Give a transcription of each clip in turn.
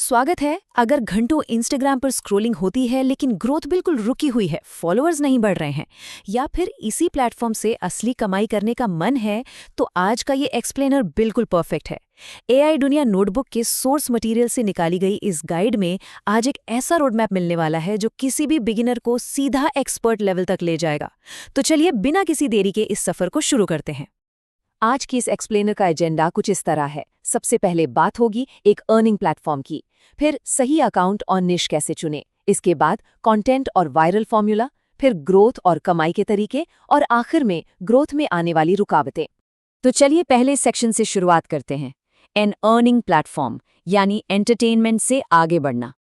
स्वागत है। अगर घंटों इंस्टाग्राम पर स्क्रॉलिंग होती है लेकिन ग्रोथ बिल्कुल रुकी हुई है, फॉलोअर्स नहीं बढ़ रहे हैं, या फिर इसी प्लेटफॉर्म से असली कमाई करने का मन है, तो आज का ये एक्सप्लेनर बिल्कुल परफेक्ट है। एआई दुनिया नोटबुक के सोर्स मटेरियल से निकाली गई इस गाइड में आज एक ऐसा रोड मैप मिलने वाला है जो किसी भी बिगिनर को सीधा एक्सपर्ट लेवल तक ले जाएगा। तो चलिए बिना किसी देरी के इस सफर को शुरू करते हैं। आज की इस एक्सप्लेनर का एजेंडा कुछ इस तरह है। सबसे पहले बात होगी एक अर्निंग प्लेटफॉर्म की, फिर सही अकाउंट और निश कैसे चुने, इसके बाद कंटेंट और वायरल फॉर्मूला, फिर ग्रोथ और कमाई के तरीके, और आखिर में ग्रोथ में आने वाली रुकावटें। तो चलिए पहले सेक्शन से शुरुआत करते हैं, एन अर्निंग प्लेटफॉर्म यानी एंटरटेनमेंट से आगे बढ़ना।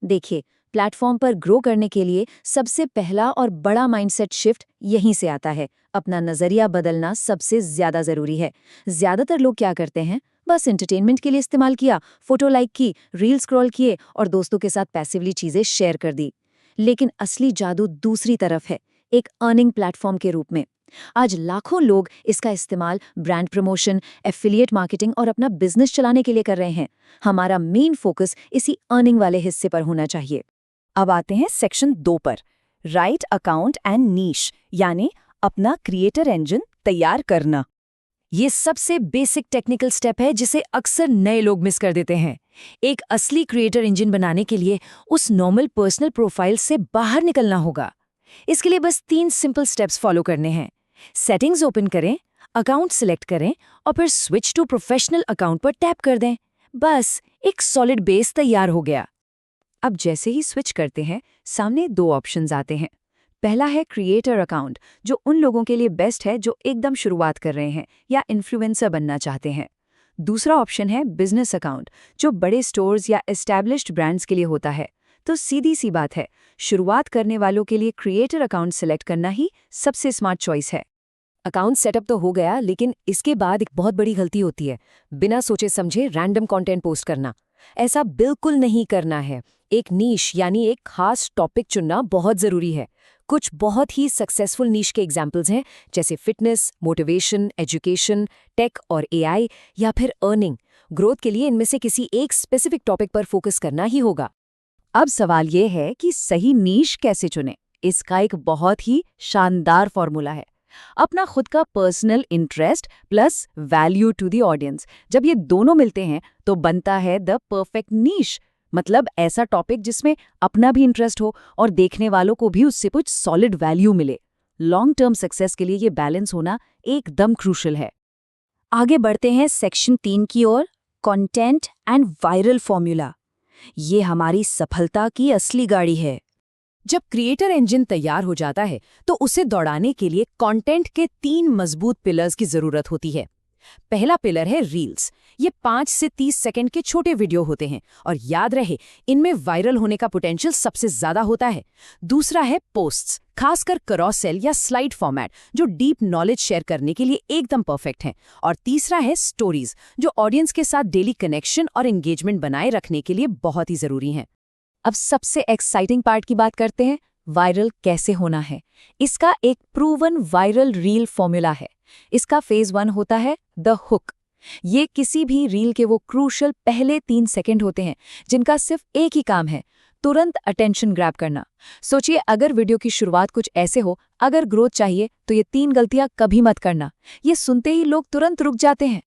देखिए, प्लेटफॉर्म पर ग्रो करने के लिए सबसे पहला और बड़ा माइंडसेट शिफ्ट यहीं से आता है। अपना नजरिया बदलना सबसे ज्यादा जरूरी है। ज्यादातर लोग क्या करते हैं, बस एंटरटेनमेंट के लिए इस्तेमाल किया, फोटो लाइक की, रील स्क्रॉल किए और दोस्तों के साथ पैसिवली चीजें शेयर कर दी। लेकिन असली जादू दूसरी तरफ है, एक अर्निंग प्लेटफॉर्म के रूप में। आज लाखों लोग इसका इस्तेमाल ब्रांड प्रमोशन, एफिलिएट मार्केटिंग और अपना बिजनेस चलाने के लिए कर रहे हैं। हमारा मेन फोकस इसी अर्निंग वाले हिस्से पर होना चाहिए। अब आते हैं सेक्शन 2 पर, राइट अकाउंट एंड नीश यानी अपना क्रिएटर इंजन तैयार करना। ये सबसे बेसिक टेक्निकल स्टेप है जिसे अक्सर नए लोग मिस कर देते हैं। एक असली क्रिएटर इंजन बनाने के लिए उस नॉर्मल पर्सनल प्रोफाइल से बाहर निकलना होगा। इसके लिए बस 3 सिंपल स्टेप्स फॉलो करने हैं। सेटिंग्स ओपन करें, अकाउंट सिलेक्ट करें और फिर स्विच टू प्रोफेशनल अकाउंट पर टैप कर दें। बस एक सॉलिड बेस तैयार हो गया। अब जैसे ही स्विच करते हैं, सामने 2 ऑप्शंस आते हैं। पहला है क्रिएटर अकाउंट, जो उन लोगों के लिए बेस्ट है जो एकदम शुरुआत कर रहे हैं या इन्फ्लुएंसर बनना चाहते हैं। दूसरा ऑप्शन है बिजनेस अकाउंट, जो बड़े स्टोर्स या एस्टैब्लिश्ड ब्रांड्स के लिए होता है। तो सीधी सी बात है, शुरुआत करने वालों के लिए क्रिएटर अकाउंट सेलेक्ट करना ही सबसे स्मार्ट चॉइस है। अकाउंट सेटअप तो हो गया, लेकिन इसके बाद एक बहुत बड़ी गलती होती है, बिना सोचे समझे रैंडम कंटेंट पोस्ट करना। ऐसा बिल्कुल नहीं करना है। एक नीश यानी एक खास टॉपिक चुनना बहुत जरूरी है। कुछ बहुत ही सक्सेसफुल नीश के एग्जाम्पल्स हैं, जैसे फिटनेस, मोटिवेशन, एजुकेशन, टेक और एआई, या फिर अर्निंग। ग्रोथ के लिए इनमें से किसी एक स्पेसिफिक टॉपिक पर फोकस करना ही होगा। अब सवाल यह है कि सही नीश कैसे चुनें। इसका एक बहुत ही शानदार फॉर्मूला है, अपना खुद का personal interest plus value to the audience. जब ये दोनों मिलते हैं तो बनता है द परफेक्ट नीश। मतलब ऐसा टॉपिक जिसमें अपना भी इंटरेस्ट हो और देखने वालों को भी उससे कुछ सॉलिड वैल्यू मिले। लॉन्ग टर्म सक्सेस के लिए ये बैलेंस होना एकदम क्रूशल है। आगे बढ़ते हैं सेक्शन 3 की ओर, कंटेंट एंड वायरल फॉर्मूला। ये हमारी सफलता की असली गाड़ी है। जब क्रिएटर इंजन तैयार हो जाता है तो उसे दौड़ाने के लिए कंटेंट के 3 मजबूत पिलर्स की जरूरत होती है। पहला पिलर है रील्स। ये 5 से 30 सेकंड के छोटे वीडियो होते हैं और याद रहे, इनमें वायरल होने का पोटेंशियल सबसे ज्यादा होता है। दूसरा है पोस्ट्स, खासकर क्रॉस-सेल या स्लाइड फॉर्मेट, जो डीप नॉलेज शेयर करने के लिए एकदम परफेक्ट हैं। और तीसरा है स्टोरीज, जो ऑडियंस के साथ डेली कनेक्शन और एंगेजमेंट बनाए रखने के लिए बहुत ही जरूरी हैं। अब सबसे एक्साइटिंग पार्ट की बात करते हैं, वायरल कैसे होना है। इसका एक प्रूवन वायरल रील फॉर्मूला है। इसका फेज 1 होता है द हुक। ये किसी भी रील के वो क्रूशल पहले 3 सेकंड होते हैं जिनका सिर्फ एक ही काम है, तुरंत अटेंशन ग्रैब करना। सोचिए, अगर वीडियो की शुरुआत कुछ ऐसे हो, अगर ग्रोथ चाहिए तो ये 3 गलतियां कभी मत करना। ये सुनते ही लोग तुरंत रुक जाते हैं।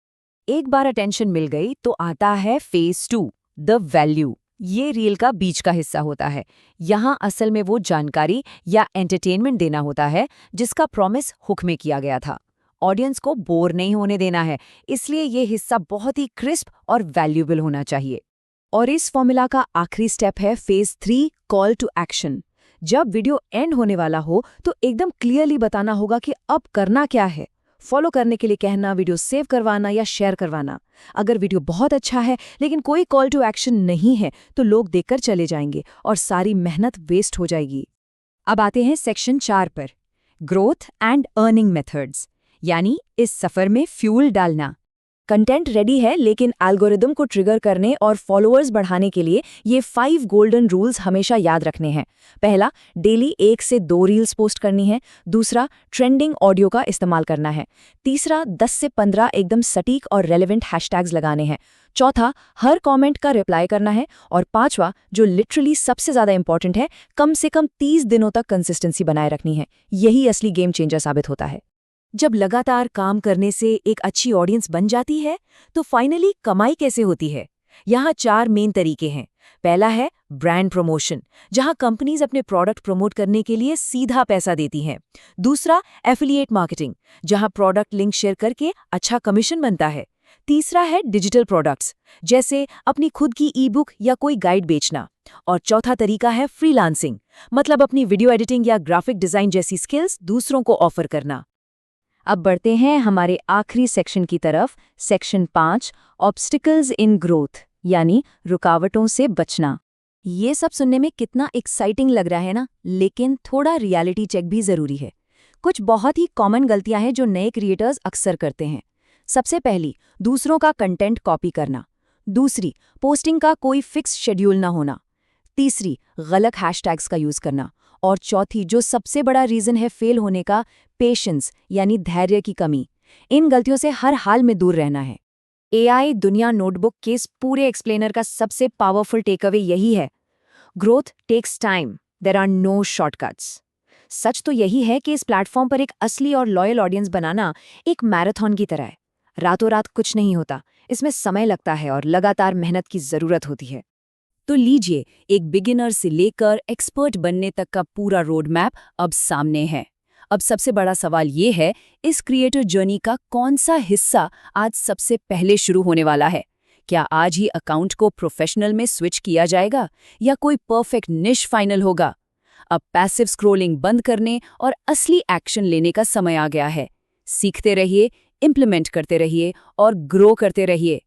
एक बार अटेंशन मिल गई तो आता है फेज 2, द वैल्यू। ये रील का बीच का हिस्सा होता है। यहाँ असल में वो जानकारी या एंटरटेनमेंट देना होता है जिसका प्रॉमिस हुक में किया गया था। ऑडियंस को बोर नहीं होने देना है, इसलिए ये हिस्सा बहुत ही क्रिस्प और वैल्यूएबल होना चाहिए। और इस फॉर्मूला का आखिरी स्टेप है फेज 3, कॉल टू एक्शन। जब वीडियो एंड होने वाला हो तो एकदम क्लियरली बताना होगा कि अब करना क्या है। फॉलो करने के लिए कहना, वीडियो सेव करवाना या शेयर करवाना। अगर वीडियो बहुत अच्छा है लेकिन कोई कॉल टू एक्शन नहीं है तो लोग देखकर चले जाएंगे और सारी मेहनत वेस्ट हो जाएगी। अब आते हैं सेक्शन 4 पर, ग्रोथ एंड अर्निंग मेथड्स, यानी इस सफर में फ्यूल डालना। कंटेंट रेडी है, लेकिन एल्गोरिदम को ट्रिगर करने और फॉलोअर्स बढ़ाने के लिए ये 5 गोल्डन रूल्स हमेशा याद रखने हैं। पहला, डेली 1 से 2 रील्स पोस्ट करनी है। दूसरा, ट्रेंडिंग ऑडियो का इस्तेमाल करना है। तीसरा, 10 से 15 एकदम सटीक और रेलेवेंट हैशटैग्स लगाने हैं। चौथा, हर कमेंट का रिप्लाई करना है। और पांचवा, जो लिटरली सबसे ज्यादा इंपॉर्टेंट है, कम से कम 30 दिनों तक कंसिस्टेंसी बनाए रखनी है। यही असली गेम चेंजर साबित होता है। जब लगातार काम करने से एक अच्छी ऑडियंस बन जाती है, तो फाइनली कमाई कैसे होती है? यहाँ 4 मेन तरीके हैं। पहला है ब्रांड प्रमोशन, जहाँ कंपनीज अपने प्रोडक्ट प्रमोट करने के लिए सीधा पैसा देती हैं। दूसरा, एफिलिएट मार्केटिंग, जहाँ प्रोडक्ट लिंक शेयर करके अच्छा कमीशन बनता है। तीसरा है डिजिटल प्रोडक्ट्स, जैसे अपनी खुद की ई बुक या कोई गाइड बेचना। और चौथा तरीका है फ्रीलांसिंग, मतलब अपनी वीडियो एडिटिंग या ग्राफिक डिजाइन जैसी स्किल्स दूसरों को ऑफर करना। अब बढ़ते हैं हमारे आखिरी सेक्शन की तरफ, सेक्शन 5, ऑब्स्टिकल्स इन ग्रोथ, यानी रुकावटों से बचना। ये सब सुनने में कितना एक्साइटिंग लग रहा है ना, लेकिन थोड़ा रियलिटी चेक भी जरूरी है। कुछ बहुत ही कॉमन गलतियां हैं जो नए क्रिएटर्स अक्सर करते हैं। सबसे पहली, दूसरों का कंटेंट कॉपी करना। दूसरी, पोस्टिंग का कोई फिक्स शेड्यूल ना होना। तीसरी, गलत हैशटैग्स का यूज करना। और चौथी, जो सबसे बड़ा रीजन है फेल होने का, पेशेंस यानी धैर्य की कमी। इन गलतियों से हर हाल में दूर रहना है। एआई दुनिया नोटबुक के इस पूरे एक्सप्लेनर का सबसे पावरफुल टेकअवे यही है, growth takes time, there are no shortcuts. सच तो यही है कि इस प्लेटफॉर्म पर एक असली और लॉयल ऑडियंस बनाना एक मैराथन की तरह है। रातों रात कुछ नहीं होता, इसमें समय लगता है और लगातार मेहनत की जरूरत होती है। तो लीजिए, एक बिगिनर से लेकर एक्सपर्ट बनने तक का पूरा रोड मैप अब सामने है। अब सबसे बड़ा सवाल ये है, इस क्रिएटर जर्नी का कौन सा हिस्सा आज सबसे पहले शुरू होने वाला है? क्या आज ही अकाउंट को प्रोफेशनल में स्विच किया जाएगा, या कोई परफेक्ट निश फाइनल होगा? अब पैसिव स्क्रोलिंग बंद करने और असली एक्शन लेने का समय आ गया है। सीखते रहिए, इम्प्लीमेंट करते रहिए और ग्रो करते रहिए।